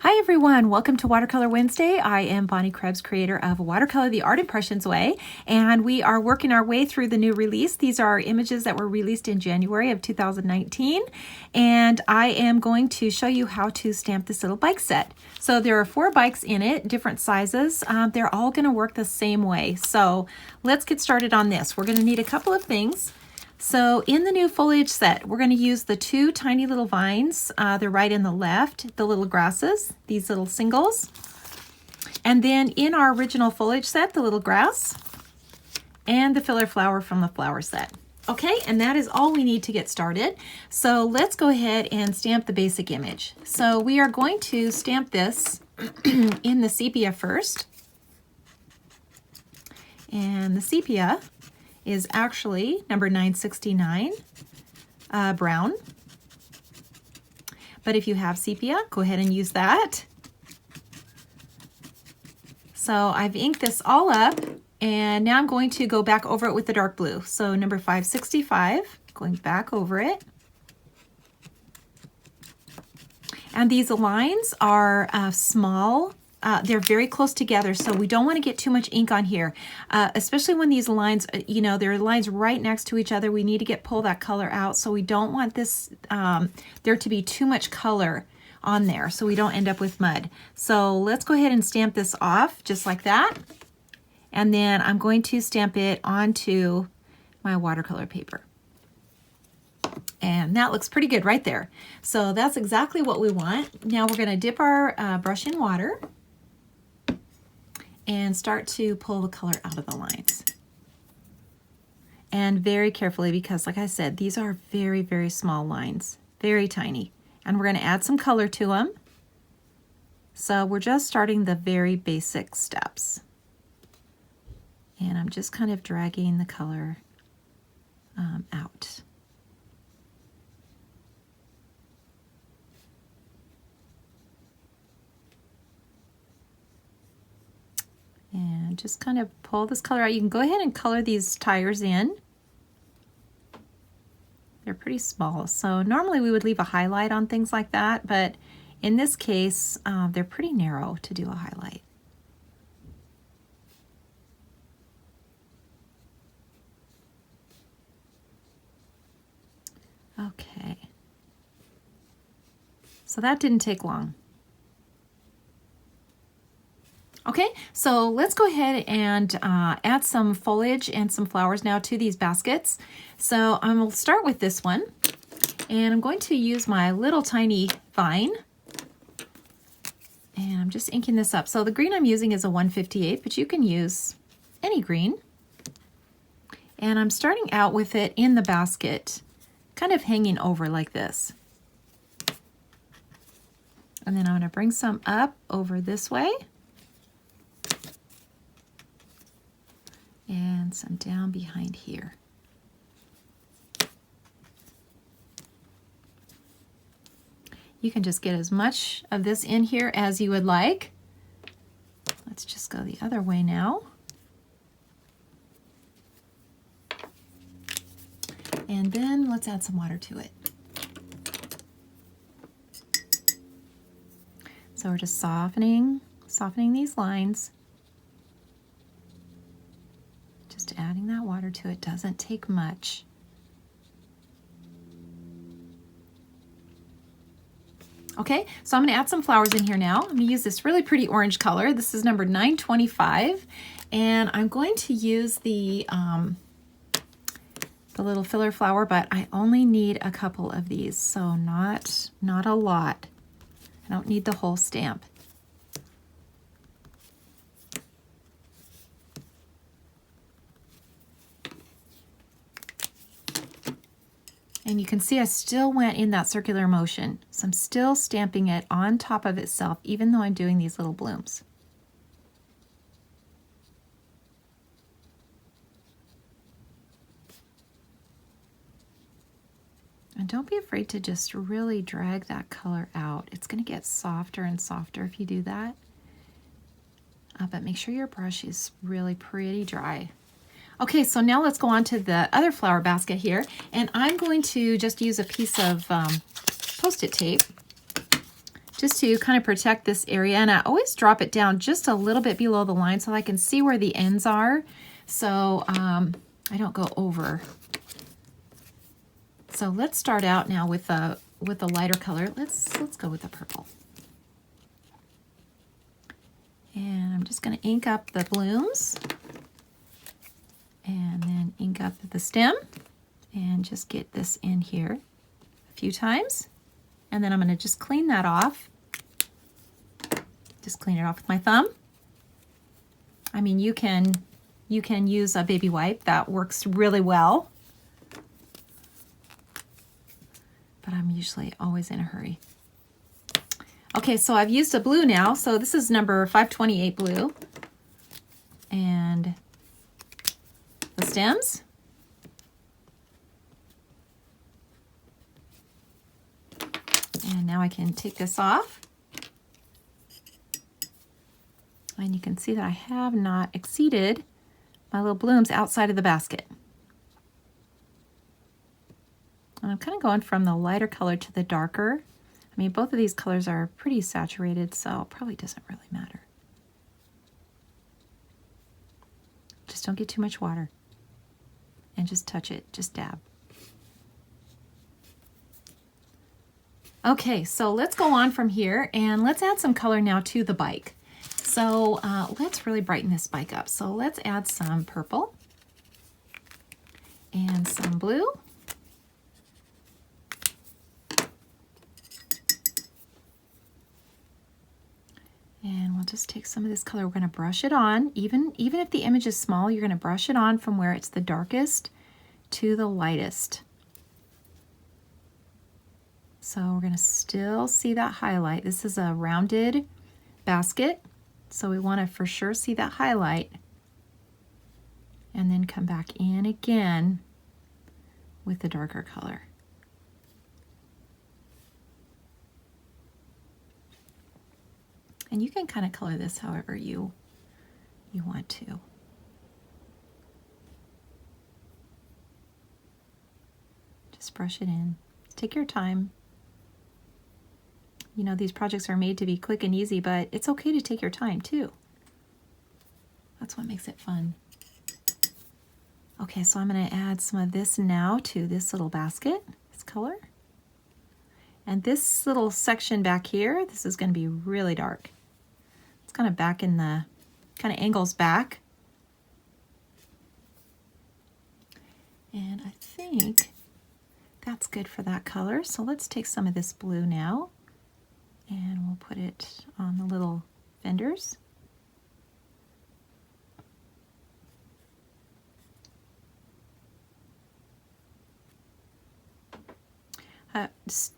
Hi everyone, welcome to Watercolor Wednesday. I am Bonnie Krebs, creator of Watercolor the Art Impressions Way, and we are working our way through the new release. These are images that were released in January of 2019, and I am going to show you how to stamp this little bike set. So there are 4 bikes in it, different sizes. They're all going to work the same way. So let's get started on this. We're going to need a couple of things. So in the new foliage set, we're going to use the 2 tiny little vines. They're right in the left, the little grasses, these little singles. And then in our original foliage set, the little grass and the filler flower from the flower set. Okay, and that is all we need to get started. So let's go ahead and stamp the basic image. So we are going to stamp this in the sepia first. And the sepia is actually number 969 brown. But if you have sepia, go ahead and use that. So I've inked this all up, and now I'm going to go back over it with the dark blue. So number 565, going back over it. And these lines are small. They're very close together, so we don't want to get too much ink on here, especially when these lines, there are lines right next to each other. We need to pull that color out, so we don't want this there to be too much color on there, so we don't end up with mud. So let's go ahead and stamp this off just like that, and then I'm going to stamp it onto my watercolor paper. And that looks pretty good right there. So that's exactly what we want. Now we're going to dip our brush in water and start to pull the color out of the lines. And very carefully, because like I said, these are very, very small lines, very tiny. And we're going to add some color to them. So we're just starting the very basic steps. And I'm just kind of dragging the color out. And just kind of pull this color out. You can go ahead and color these tires in. They're pretty small. So normally we would leave a highlight on things like that, but in this case, they're pretty narrow to do a highlight. Okay. So that didn't take long. Okay, so let's go ahead and add some foliage and some flowers now to these baskets. So I will start with this one, and I'm going to use my little tiny vine, and I'm just inking this up. So the green I'm using is a 158, but you can use any green. And I'm starting out with it in the basket, kind of hanging over like this. And then I'm going to bring some up over this way. And some down behind here. You can just get as much of this in here as you would like. Let's just go the other way now. And then let's add some water to it. So we're just softening these lines. Adding that water to it doesn't take much. Okay, so I'm going to add some flowers in here now. I'm going to use this really pretty orange color. This is number 925, and I'm going to use the little filler flower, but I only need a couple of these, so not a lot. I don't need the whole stamp. And you can see I still went in that circular motion. So I'm still stamping it on top of itself, even though I'm doing these little blooms. And don't be afraid to just really drag that color out. It's going to get softer and softer if you do that. But make sure your brush is really pretty dry. Okay, so now let's go on to the other flower basket here, and I'm going to just use a piece of Post-it tape just to kind of protect this area. And I always drop it down just a little bit below the line so I can see where the ends are. So I don't go over. So let's start out now with the lighter color. Let's go with the purple. And I'm just going to ink up the blooms and then ink up the stem and just get this in here a few times. And then I'm going to just clean that off. Just clean it off with my thumb. I mean, you can use a baby wipe. That works really well. But I'm usually always in a hurry. Okay, so I've used a blue now. So this is number 528 blue. And the stems. And now I can take this off. And you can see that I have not exceeded my little blooms outside of the basket. And I'm kind of going from the lighter color to the darker. I mean, both of these colors are pretty saturated, so it probably doesn't really matter. Just don't get too much water. And just touch it, just dab. Okay, so let's go on from here and let's add some color now to the bike. So let's really brighten this bike up. So let's add some purple and some blue. And we'll just take some of this color. We're going to brush it on. Even if the image is small, you're going to brush it on from where it's the darkest to the lightest. So we're going to still see that highlight. This is a rounded basket, so we want to for sure see that highlight. And then come back in again with the darker color. And you can kind of color this however you want to. Just brush it in. Take your time. You know, these projects are made to be quick and easy, but it's okay to take your time too. That's what makes it fun. Okay, so I'm going to add some of this now to this little basket, this color. And this little section back here, this is going to be really dark. It's kind of back in the, kind of angles back. And I think that's good for that color. So let's take some of this blue now and we'll put it on the little fenders.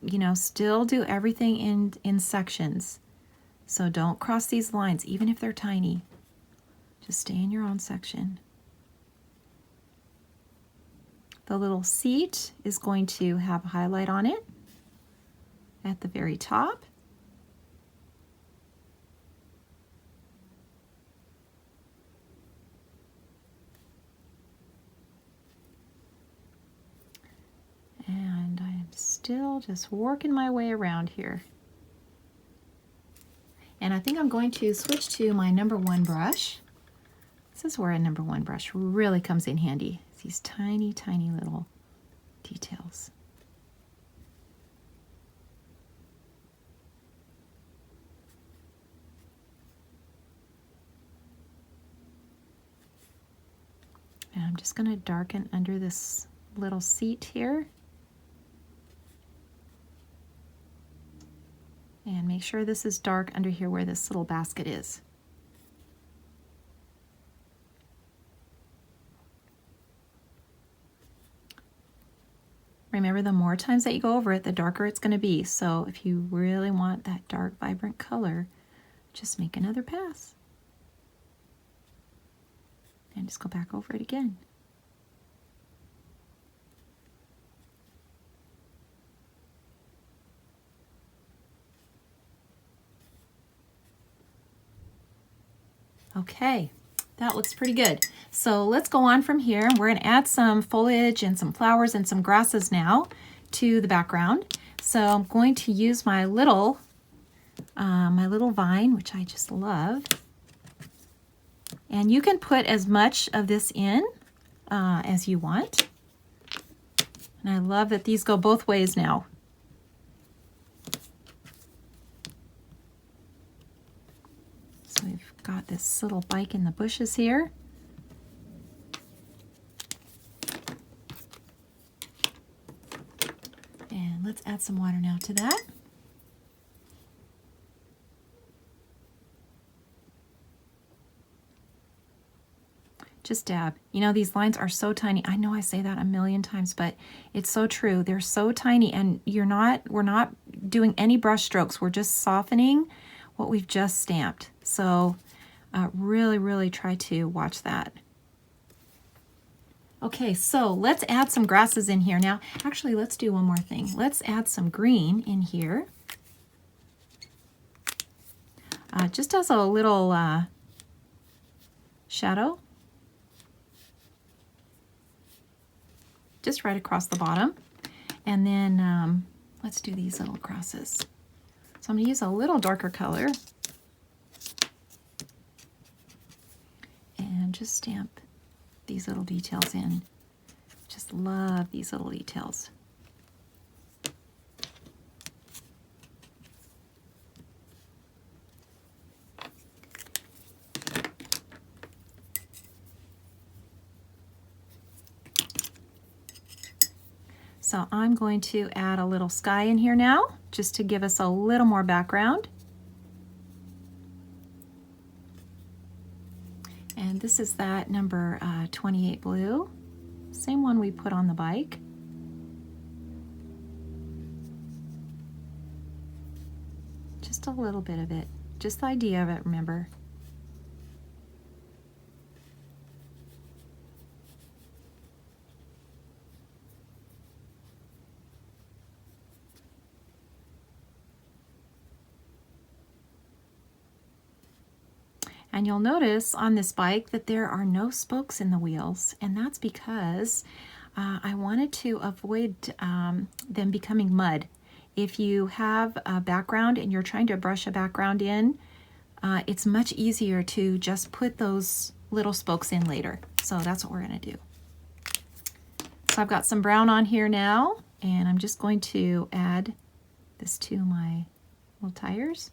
You know, still do everything in sections. So don't cross these lines, even if they're tiny. Just stay in your own section. The little seat is going to have a highlight on it at the very top. And I'm still just working my way around here. And I think I'm going to switch to my #1 brush. This is where a #1 brush really comes in handy. It's these tiny, tiny little details. And I'm just going to darken under this little seat here. And make sure this is dark under here where this little basket is. Remember, the more times that you go over it, the darker it's going to be. So if you really want that dark, vibrant color, just make another pass. And just go back over it again. Okay, that looks pretty good. So let's go on from here. We're going to add some foliage and some flowers and some grasses now to the background. So I'm going to use my little my little vine, which I just love. And you can put as much of this in as you want. And I love that these go both ways now. So we've got this little bike in the bushes here. And let's add some water now to that. Just dab. You know, these lines are so tiny. I know I say that a million times, but it's so true. They're so tiny, and we're not doing any brush strokes. We're just softening what we've just stamped. So really, really try to watch that. Okay, so let's add some grasses in here. Now, actually, let's do one more thing. Let's add some green in here. Just as a little shadow. Just right across the bottom. And then let's do these little grasses. So I'm going to use a little darker color and just stamp these little details in. Just love these little details. So I'm going to add a little sky in here now, just to give us a little more background. And this is that number 28 blue, same one we put on the bike. Just a little bit of it, just the idea of it, remember. And you'll notice on this bike that there are no spokes in the wheels, and that's because I wanted to avoid them becoming mud. If you have a background and you're trying to brush a background in, it's much easier to just put those little spokes in later. So that's what we're going to do. So I've got some brown on here now, and I'm just going to add this to my little tires.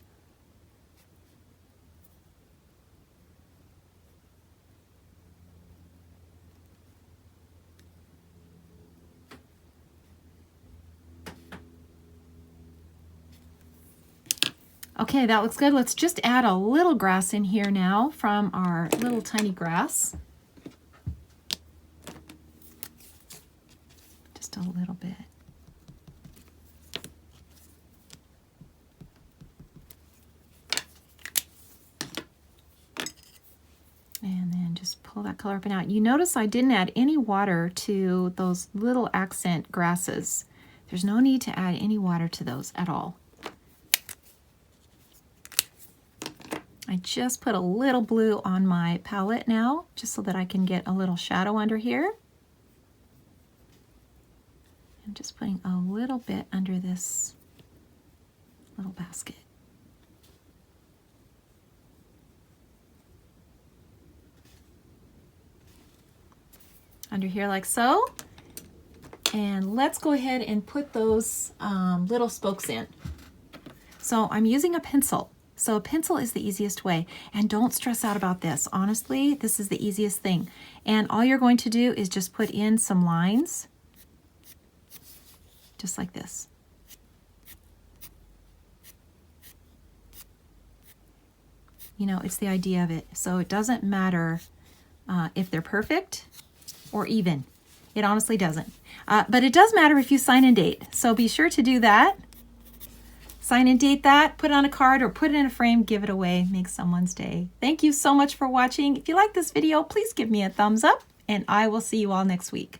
Okay, that looks good. Let's just add a little grass in here now from our little tiny grass. Just a little bit. And then just pull that color up and out. You notice I didn't add any water to those little accent grasses. There's no need to add any water to those at all. I just put a little blue on my palette now, just so that I can get a little shadow under here. I'm just putting a little bit under this little basket. Under here like so. And let's go ahead and put those little spokes in. So I'm using a pencil. So a pencil is the easiest way, and don't stress out about this. Honestly, this is the easiest thing. And all you're going to do is just put in some lines, just like this. You know, it's the idea of it. So it doesn't matter if they're perfect or even. It honestly doesn't. But it does matter if you sign and date. So be sure to do that. Sign and date that, put it on a card or put it in a frame, give it away, make someone's day. Thank you so much for watching. If you like this video, please give me a thumbs up, and I will see you all next week.